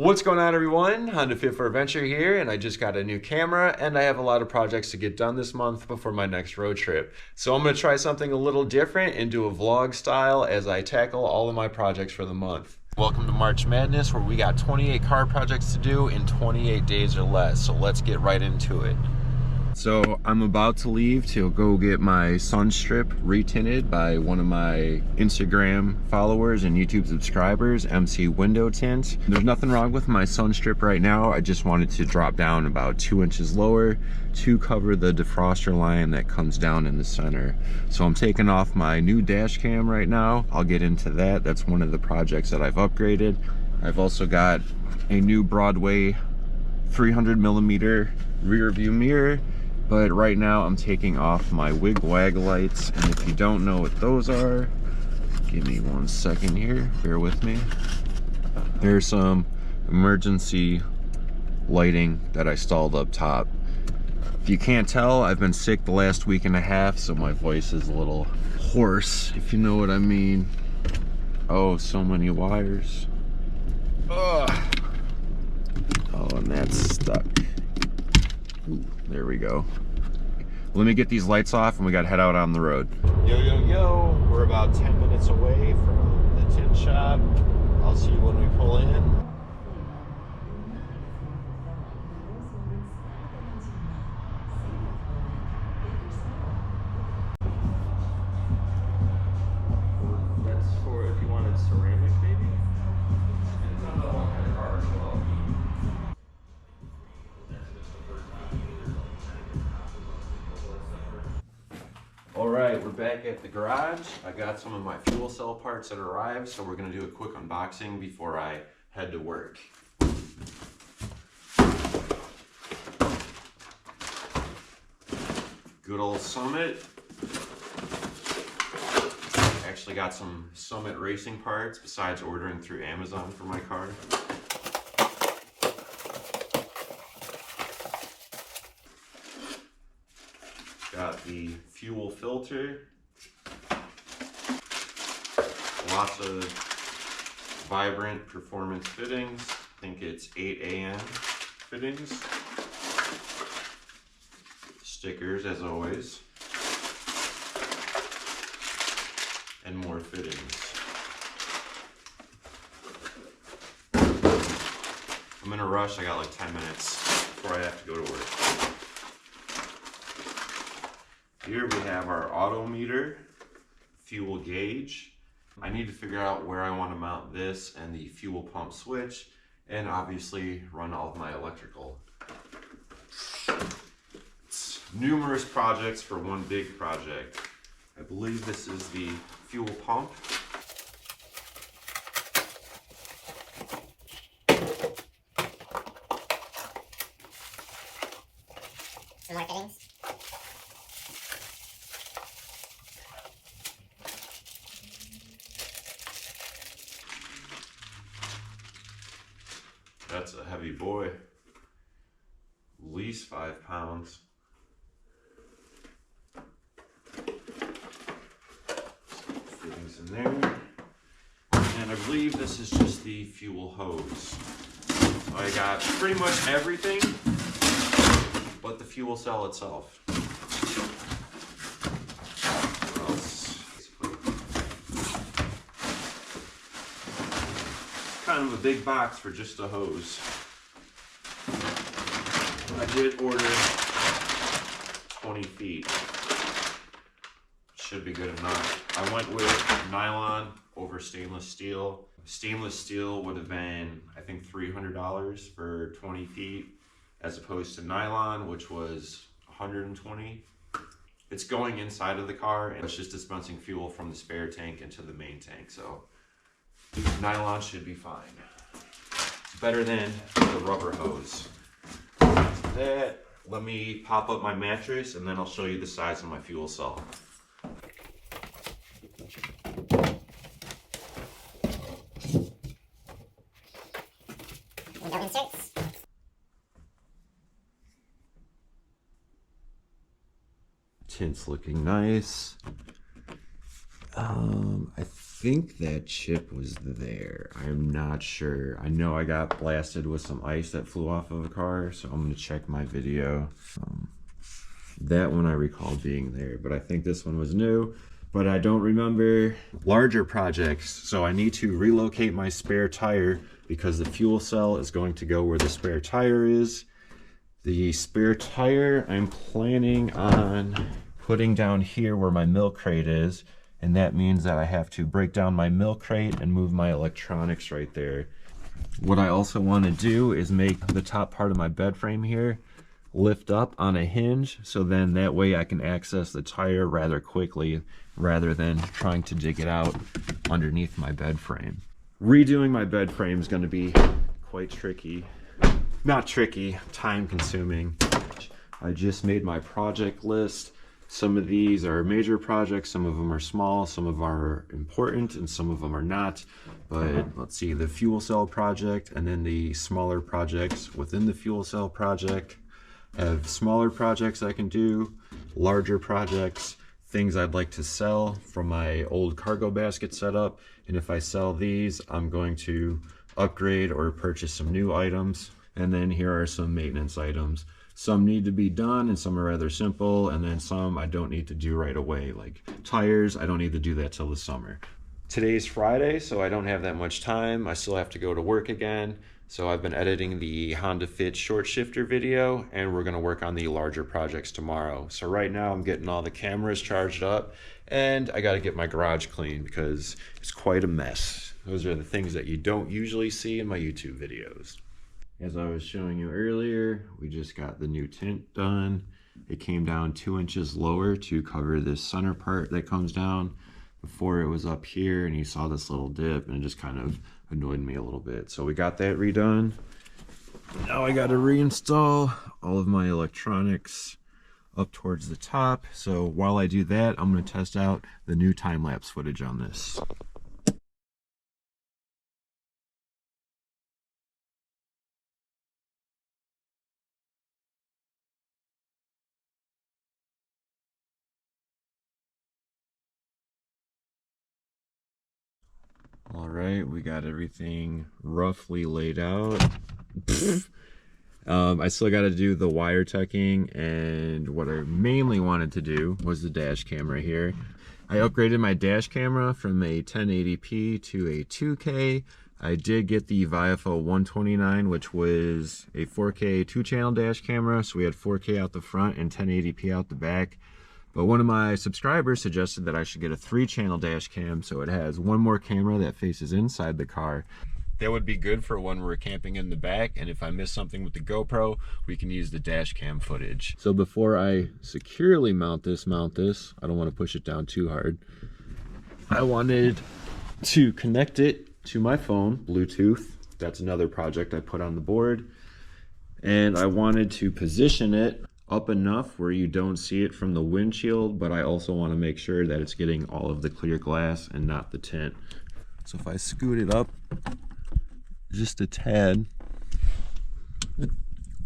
What's going on, everyone? Honda Fit for Adventure here, and I just got a new camera and I have a lot of projects to get done this month before my next road trip. So I'm going to try something a little different and do a vlog style as I tackle all of my projects for the month. Welcome to March Madness, where we got 28 car projects to do in 28 days or less. So let's get right into it. So I'm about to leave to go get my sun strip retinted by one of my Instagram followers and YouTube subscribers, MC Window Tint. There's nothing wrong with my sun strip right now. I just wanted to drop down about 2 inches lower to cover the defroster line that comes down in the center. So I'm taking off my new dash cam right now. I'll get into that. That's one of the projects that I've upgraded. I've also got a new Broadway 300mm rear view mirror. But right now I'm taking off my wig wag lights, and if you don't know what those are, give me 1 second here, bear with me. There's some emergency lighting that I installed up top. If you can't tell, I've been sick the last week and a half, so my voice is a little hoarse, if you know what I mean. Oh, so many wires. Ugh. Oh, and that's stuck. Ooh, there we go. Let me get these lights off and we gotta head out on the road. Yo, we're about 10 minutes away from the tint shop. I'll see you when we pull in. That's for if you wanted ceramic, maybe? All right, we're back at the garage. I got some of my fuel cell parts that arrived, so we're gonna do a quick unboxing before I head to work. Good old Summit. Actually got some Summit racing parts besides ordering through Amazon for my car. Got the fuel filter, lots of vibrant performance fittings. I think it's 8AM fittings. Stickers as always. And more fittings. I'm in a rush, I got like 10 minutes before I have to go to work. Here we have our auto meter, fuel gauge. I need to figure out where I want to mount this and the fuel pump switch, and obviously run all of my electrical. It's numerous projects for one big project. I believe this is the fuel pump. Some more fittings. That's a heavy boy. At least 5 pounds. Some fittings in there. And I believe this is just the fuel hose. So I got pretty much everything but the fuel cell itself. Kind of a big box for just a hose. I did order 20 feet. Should be good enough. I went with nylon over stainless steel. Stainless steel would have been, I think, $300 for 20 feet, as opposed to nylon, which was 120. It's going inside of the car, and it's just dispensing fuel from the spare tank into the main tank, so nylon should be fine. It's better than the rubber hose. That, let me pop up my mattress and then I'll show you the size of my fuel cell. Window inserts. Tint's looking nice. I think that chip was there. I'm not sure. I know I got blasted with some ice that flew off of a car, so I'm gonna check my video. That one I recall being there, but I think this one was new, but I don't remember. Larger projects, so I need to relocate my spare tire because the fuel cell is going to go where the spare tire is. The spare tire I'm planning on putting down here where my milk crate is, and that means that I have to break down my milk crate and move my electronics right there. What I also want to do is make the top part of my bed frame here lift up on a hinge, so then that way I can access the tire rather quickly rather than trying to dig it out underneath my bed frame. Redoing my bed frame is going to be quite tricky. Not tricky, time consuming. I just made my project list. Some of these are major projects, some of them are small, some of them are important, and some of them are not. But let's see, the fuel cell project and then the smaller projects within the fuel cell project. I have smaller projects I can do, larger projects, things I'd like to sell from my old cargo basket setup. And if I sell these, I'm going to upgrade or purchase some new items. And then here are some maintenance items. Some need to be done and some are rather simple, and then some I don't need to do right away. Like tires, I don't need to do that till the summer. Today's Friday, so I don't have that much time. I still have to go to work again. So I've been editing the Honda Fit short shifter video, and we're gonna work on the larger projects tomorrow. So right now I'm getting all the cameras charged up, and I gotta get my garage clean because it's quite a mess. Those are the things that you don't usually see in my YouTube videos. As I was showing you earlier, we just got the new tint done. It came down 2 inches lower to cover this center part that comes down. Before it was up here and you saw this little dip, and it just kind of annoyed me a little bit. So we got that redone. Now I got to reinstall all of my electronics up towards the top. So while I do that, I'm going to test out the new time-lapse footage on this. All right, we got everything roughly laid out. I still got to do the wire tucking, and what I mainly wanted to do was the dash camera here. I upgraded my dash camera from a 1080p to a 2K. I did get the Viofo 129, which was a 4K 2-channel dash camera, so we had 4K out the front and 1080p out the back. But one of my subscribers suggested that I should get a 3-channel dash cam, so it has one more camera that faces inside the car. That would be good for when we're camping in the back, and if I miss something with the GoPro, we can use the dash cam footage. So before I securely mount this, I don't want to push it down too hard. I wanted to connect it to my phone, Bluetooth. That's another project I put on the board. And I wanted to position it up enough where you don't see it from the windshield, but I also want to make sure that it's getting all of the clear glass and not the tint. So if I scoot it up just a tad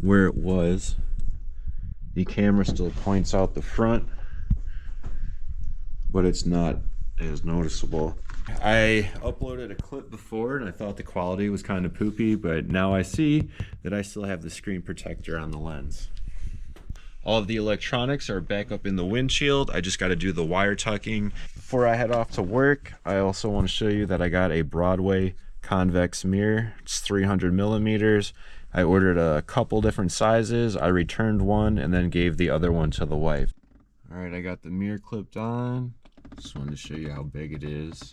where it was, the camera still points out the front, but it's not as noticeable. I uploaded a clip before and I thought the quality was kind of poopy, but now I see that I still have the screen protector on the lens. All of the electronics are back up in the windshield. I just got to do the wire tucking. Before I head off to work, I also want to show you that I got a Broadway convex mirror. It's 300 millimeters. I ordered a couple different sizes. I returned one and then gave the other one to the wife. All right, I got the mirror clipped on. Just wanted to show you how big it is.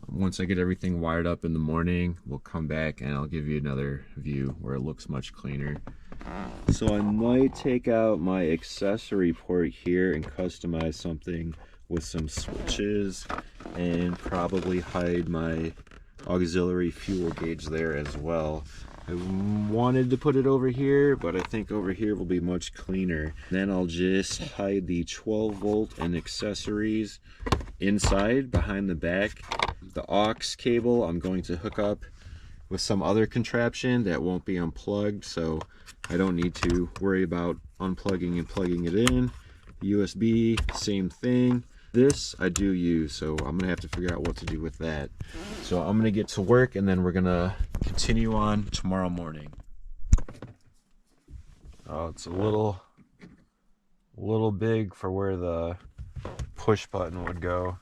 Once I get everything wired up in the morning, we'll come back and I'll give you another view where it looks much cleaner. So I might take out my accessory port here and customize something with some switches, and probably hide my auxiliary fuel gauge there as well. I wanted to put it over here, but I think over here will be much cleaner. Then I'll just hide the 12 volt and accessories inside behind the back. The aux cable I'm going to hook up with some other contraption that won't be unplugged, so I don't need to worry about unplugging and plugging it in. USB, same thing. This I do use, so I'm gonna have to figure out what to do with that. So I'm gonna get to work and then we're gonna continue on tomorrow morning. Oh, it's a little big for where the push button would go.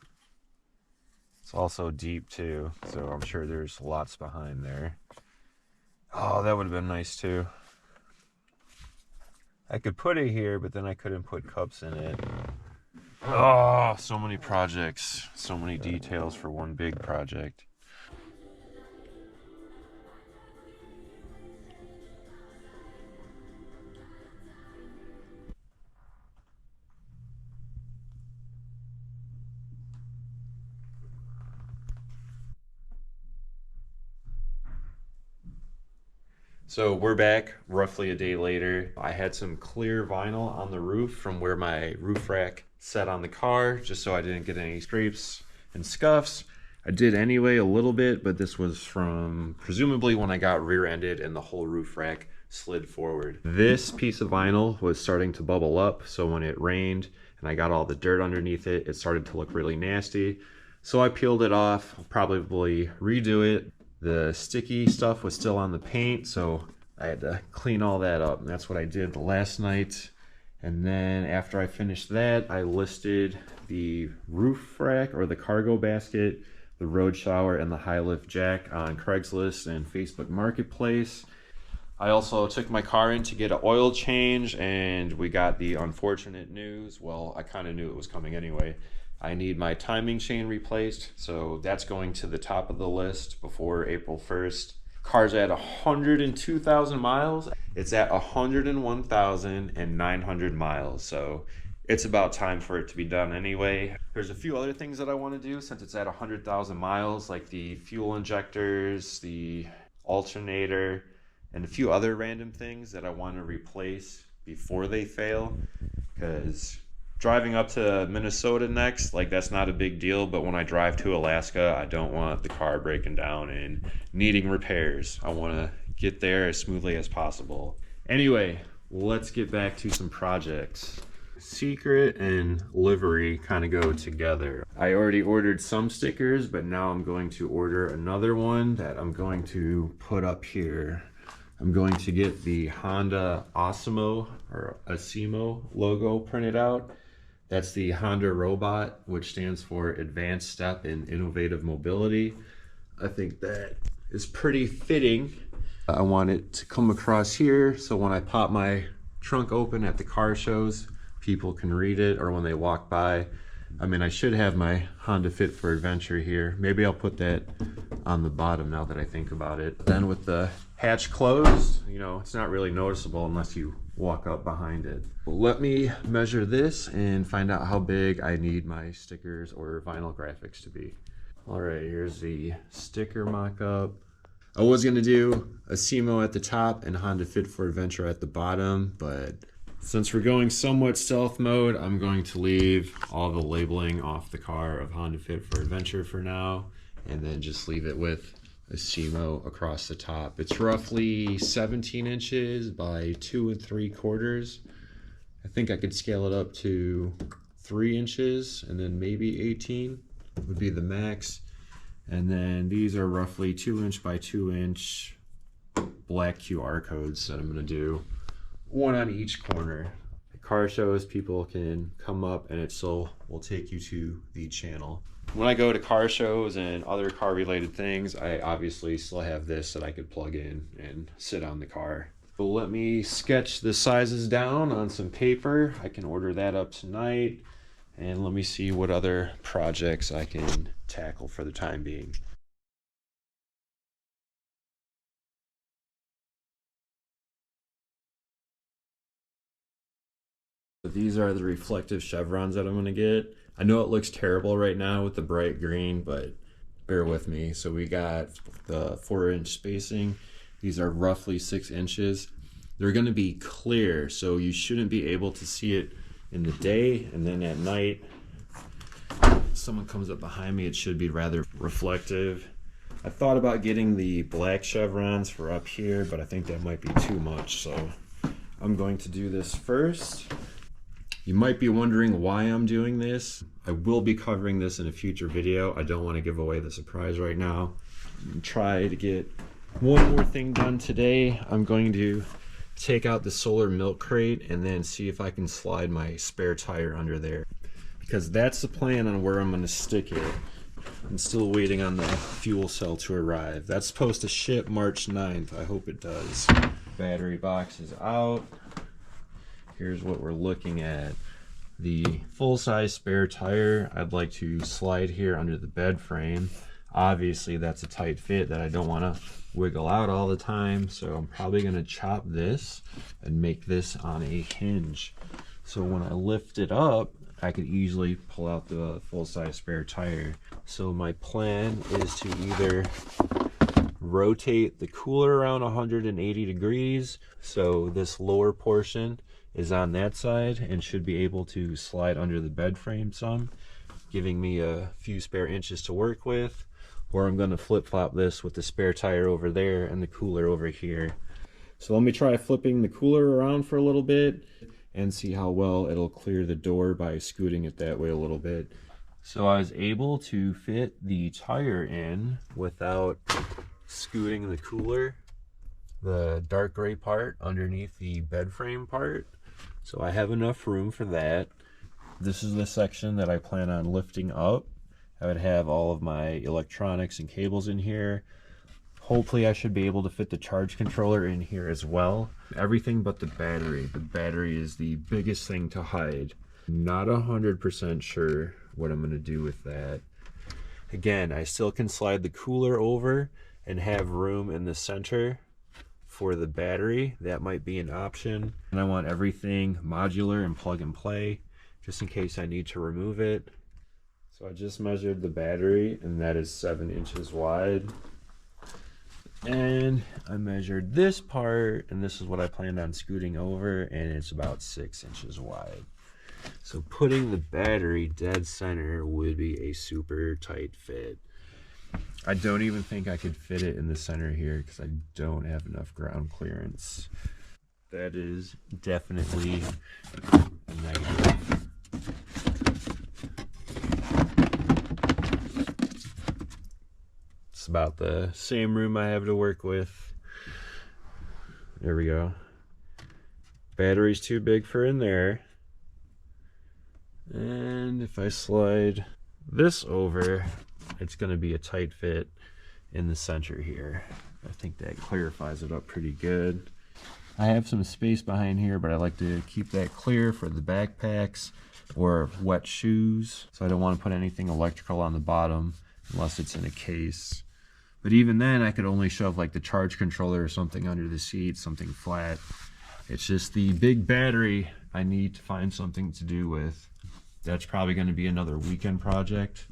It's also deep too, so I'm sure there's lots behind there. Oh, that would have been nice too. I could put it here, but then I couldn't put cups in it. Oh, so many projects, so many details for one big project. So we're back roughly a day later. I had some clear vinyl on the roof from where my roof rack sat on the car, just so I didn't get any scrapes and scuffs. I did anyway a little bit, but this was from presumably when I got rear-ended and the whole roof rack slid forward. This piece of vinyl was starting to bubble up, so when it rained and I got all the dirt underneath it, it started to look really nasty. So I peeled it off. I'll probably redo it. The sticky stuff was still on the paint, so I had to clean all that up, and that's what I did the last night. And then after I finished that, I listed the roof rack or the cargo basket, the road shower, and the high lift jack on Craigslist and Facebook Marketplace. I also took my car in to get an oil change, and we got the unfortunate news. Well, I kind of knew it was coming anyway. I need my timing chain replaced, so that's going to the top of the list before April 1st. Car's at 102,000 miles. It's at 101,900 miles, so it's about time for it to be done anyway. There's a few other things that I want to do since it's at 100,000 miles, like the fuel injectors, the alternator, and a few other random things that I want to replace before they fail, because driving up to Minnesota next, like, that's not a big deal, but when I drive to Alaska, I don't want the car breaking down and needing repairs. I want to get there as smoothly as possible. Anyway, let's get back to some projects. Secret and Livery kind of go together. I already ordered some stickers, but now I'm going to order another one that I'm going to put up here. I'm going to get the Honda ASIMO or ASIMO logo printed out. That's the Honda robot, which stands for Advanced Step in Innovative Mobility. I think that is pretty fitting. I want it to come across here, so when I pop my trunk open at the car shows, people can read it, or when they walk by. I mean, I should have my Honda Fit for Adventure here. Maybe I'll put that on the bottom now that I think about it. Then with the hatch closed, you know, it's not really noticeable unless you walk up behind it. Let me measure this and find out how big I need my stickers or vinyl graphics to be. All right, here's the sticker mock-up. I was gonna do a ASIMO at the top and Honda Fit for Adventure at the bottom, but since we're going somewhat stealth mode, I'm going to leave all the labeling off the car of Honda Fit for Adventure for now, and then just leave it with a ASIMO across the top. It's roughly 17 inches by 2 3/4. I think I could scale it up to 3 inches, and then maybe 18 would be the max. And then these are roughly 2 inch by 2 inch black QR codes that I'm gonna do. One on each corner. At car shows, people can come up and it still will take you to the channel. When I go to car shows and other car related things, I obviously still have this that I could plug in and sit on the car. So let me sketch the sizes down on some paper. I can order that up tonight, and let me see what other projects I can tackle for the time being. These are the reflective chevrons that I'm going to get. I know it looks terrible right now with the bright green, but bear with me. So we got the 4-inch spacing. These are roughly 6 inches. They're going to be clear, so you shouldn't be able to see it in the day, and then at night, if someone comes up behind me, it should be rather reflective. I thought about getting the black chevrons for up here, but I think that might be too much, so I'm going to do this first. You might be wondering why I'm doing this. I will be covering this in a future video. I don't want to give away the surprise right now. Try to get one more thing done today. I'm going to take out the solar milk crate and then see if I can slide my spare tire under there, because that's the plan on where I'm going to stick it. I'm still waiting on the fuel cell to arrive. That's supposed to ship March 9th. I hope it does. Battery box is out. Here's what we're looking at. The full-size spare tire, I'd like to slide here under the bed frame. Obviously that's a tight fit that I don't want to wiggle out all the time, so I'm probably going to chop this and make this on a hinge. So when I lift it up, I could easily pull out the full-size spare tire. So my plan is to either rotate the cooler around 180 degrees, so this lower portion is on that side and should be able to slide under the bed frame some, giving me a few spare inches to work with, or I'm going to flip-flop this with the spare tire over there and the cooler over here. So let me try flipping the cooler around for a little bit and see how well it'll clear the door by scooting it that way a little bit. So I was able to fit the tire in without scooting the cooler, the dark gray part underneath the bed frame part. So I have enough room for that. This is the section that I plan on lifting up. I would have all of my electronics and cables in here. Hopefully I should be able to fit the charge controller in here as well. Everything but the battery. The battery is the biggest thing to hide. Not 100% sure what I'm going to do with that. Again, I still can slide the cooler over and have room in the center for the battery. That might be an option. And I want everything modular and plug and play, just in case I need to remove it. So I just measured the battery, and that is 7 inches wide. And I measured this part, and this is what I planned on scooting over, and it's about 6 inches wide. So putting the battery dead center would be a super tight fit. I don't even think I could fit it in the center here because I don't have enough ground clearance. That is definitely a negative. It's about the same room I have to work with. There we go. Battery's too big for in there. And if I slide this over, it's going to be a tight fit in the center here. I think that clarifies it up pretty good. I have some space behind here, but I like to keep that clear for the backpacks or wet shoes. So I don't want to put anything electrical on the bottom unless it's in a case. But even then, I could only shove like the charge controller or something under the seat, something flat. It's just the big battery I need to find something to do with. That's probably going to be another weekend project.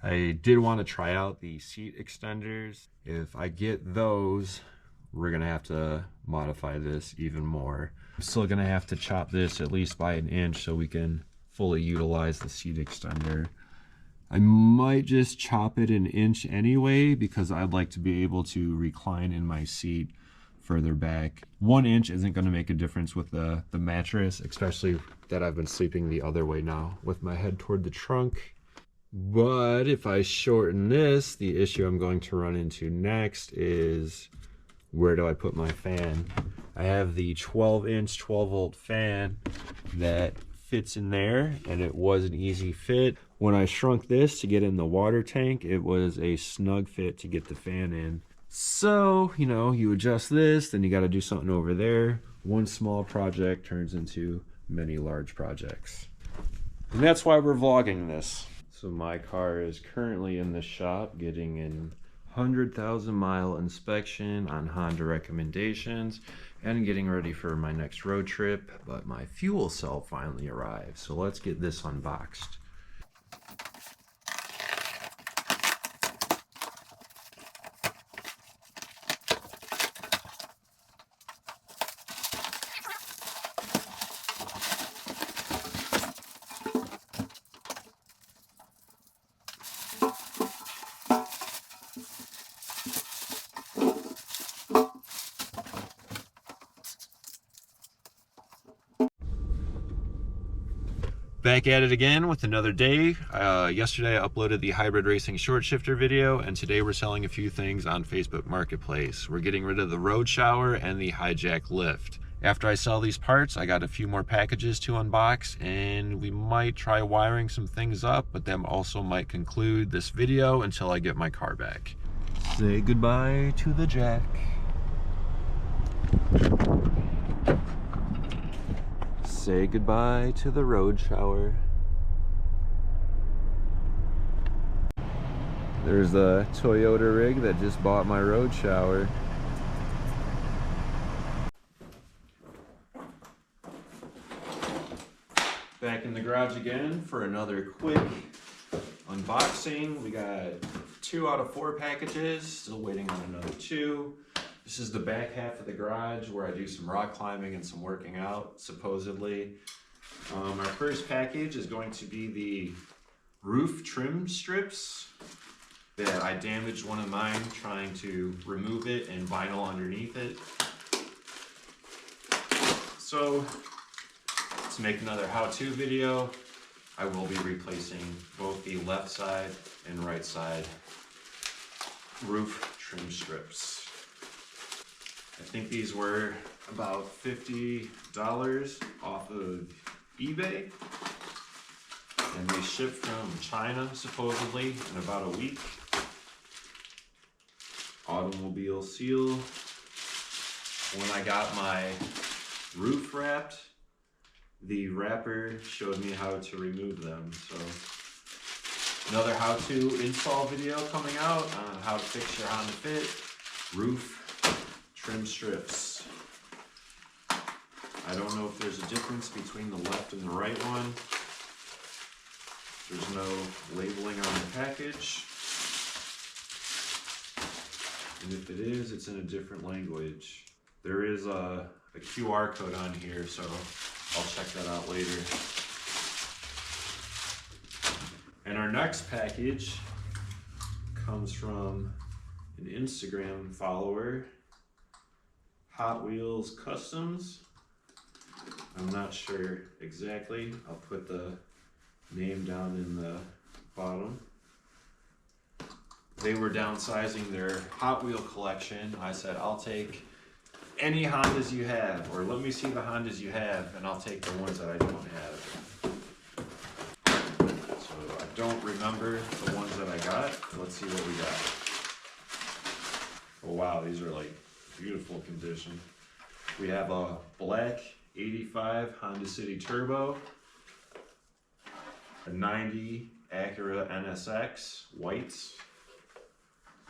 I did want to try out the seat extenders. If I get those, we're going to have to modify this even more. I'm still going to have to chop this at least by 1 inch so we can fully utilize the seat extender. I might just chop it 1 inch anyway because I'd like to be able to recline in my seat further back. 1 inch isn't going to make a difference with the mattress, especially that I've been sleeping the other way now with my head toward the trunk. But if I shorten this, the issue I'm going to run into next is where do I put my fan? I have the 12-inch 12-volt fan that fits in there, and it was an easy fit. When I shrunk this to get in the water tank, it was a snug fit to get the fan in. So, you know, you adjust this, then you got to do something over there. One small project turns into many large projects. And that's why we're vlogging this. So my car is currently in the shop getting an 100,000 mile inspection on Honda recommendations and getting ready for my next road trip, but my fuel cell finally arrived. So let's get this unboxed. Back at it again with another day. Yesterday I uploaded the hybrid racing short shifter video, and today we're selling a few things on Facebook Marketplace. We're getting rid of the road shower and the hijack lift. After I sell these parts, I got a few more packages to unbox, and we might try wiring some things up, but that also might conclude this video until I get my car back. Say goodbye to the jack. Say goodbye to the road shower. There's a Toyota rig that just bought my road shower. Back in the garage again for another quick unboxing. We got 2 out of 4 packages, still waiting on another 2. This is the back half of the garage where I do some rock climbing and some working out, supposedly. Our first package is going to be the roof trim strips that I damaged one of mine trying to remove it and vinyl underneath it. So, to make another how-to video, I will be replacing both the left side and right side roof trim strips. I think these were about $50 off of eBay, and they shipped from China supposedly in about a week. Automobile seal. When I got my roof wrapped, the wrapper showed me how to remove them. So another how-to install video coming out on how to fix your Honda Fit roof trim strips. I don't know if there's a difference between the left and the right one. There's no labeling on the package. And if it is, it's in a different language. There is a QR code on here, so I'll check that out later. And our next package comes from an Instagram follower, Hot Wheels Customs. I'm not sure exactly. I'll put the name down in the bottom. They were downsizing their Hot Wheel collection. I said, I'll take any Hondas you have, or let me see the Hondas you have, and I'll take the ones that I don't have. So I don't remember the ones that I got. Let's see what we got. Oh wow, these are like beautiful condition. We have a black 85 Honda City Turbo, a 90 Acura NSX whites.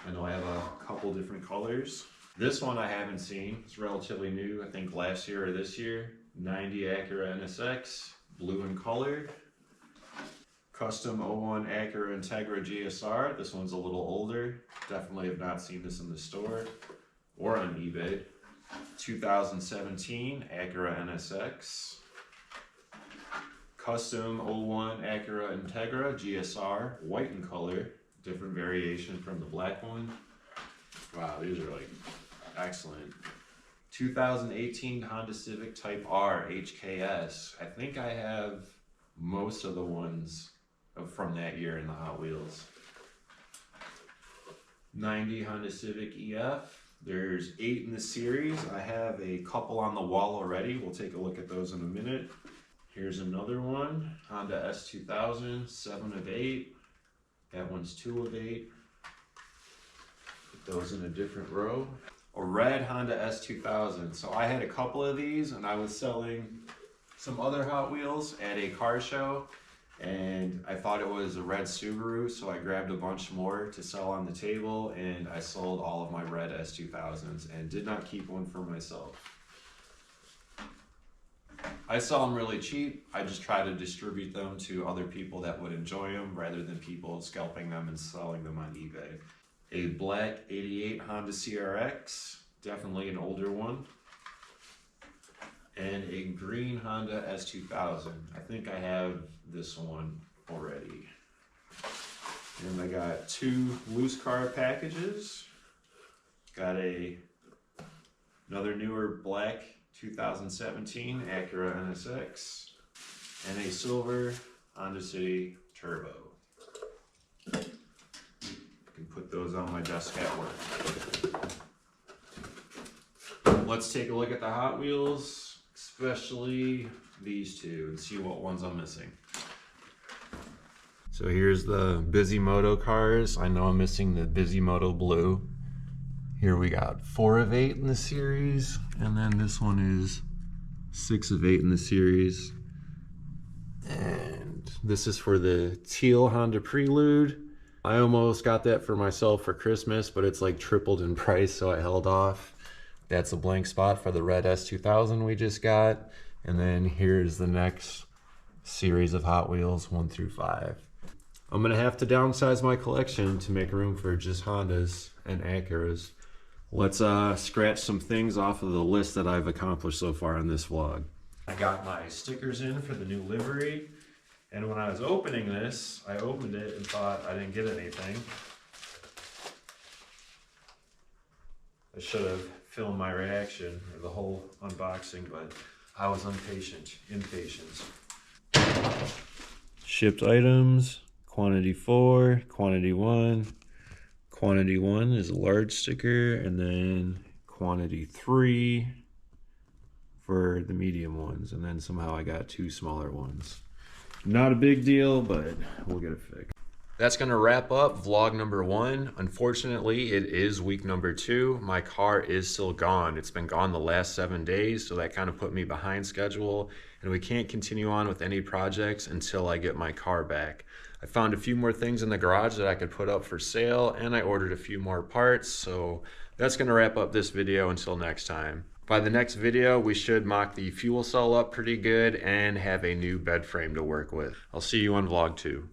I know I have a couple different colors. This one I haven't seen. It's relatively new, I think last year or this year. 90 Acura NSX, blue and colored. Custom 01 Acura Integra GSR. This one's a little older. Definitely have not seen this in the store or on eBay. 2017 Acura NSX. Custom 01 Acura Integra GSR, white in color. Different variation from the black one. Wow, these are like excellent. 2018 Honda Civic Type R HKS. I think I have most of the ones from that year in the Hot Wheels. 90 Honda Civic EF. There's 8 in the series. I have a couple on the wall already. We'll take a look at those in a minute. Here's another one. Honda S2000, 7 of 8. That one's 2 of 8. Put those in a different row. A red Honda S2000. So I had a couple of these, and I was selling some other Hot Wheels at a car show, and I thought it was a red Subaru, so I grabbed a bunch more to sell on the table, and I sold all of my red S2000s and did not keep one for myself. I sell them really cheap. I just try to distribute them to other people that would enjoy them rather than people scalping them and selling them on eBay. A black 88 Honda CRX, definitely an older one. And a green Honda S2000. I think I have this one already. And I got 2 loose car packages. Got another newer black 2017 Acura NSX, and a silver Honda City Turbo. I can put those on my desk at work. Let's take a look at the Hot Wheels, especially these two, and see what ones I'm missing. So here's the Bisimoto cars. I know I'm missing the Bisimoto Blue. Here we got 4 of 8 in the series, and then this one is 6 of 8 in the series. And this is for the teal Honda Prelude. I almost got that for myself for Christmas, but it's like tripled in price, so I held off. That's a blank spot for the red S2000 we just got. And then here's the next series of Hot Wheels, 1 through 5. I'm gonna have to downsize my collection to make room for just Hondas and Acuras. Let's scratch some things off of the list that I've accomplished so far in this vlog. I got my stickers in for the new livery, and when I was opening this, I opened it and thought I didn't get anything. I should have filmed my reaction or the whole unboxing, but I was impatient. Shipped items, quantity 4, quantity 1. Quantity 1 is a large sticker, and then quantity 3 for the medium ones, and then somehow I got 2 smaller ones. Not a big deal, but we'll get it fixed. That's gonna wrap up vlog number 1. Unfortunately, it is week number 2. My car is still gone. It's been gone the last 7 days, so that kind of put me behind schedule, and we can't continue on with any projects until I get my car back. I found a few more things in the garage that I could put up for sale, and I ordered a few more parts, so that's gonna wrap up this video until next time. By the next video, we should mock the fuel cell up pretty good and have a new bed frame to work with. I'll see you on vlog 2.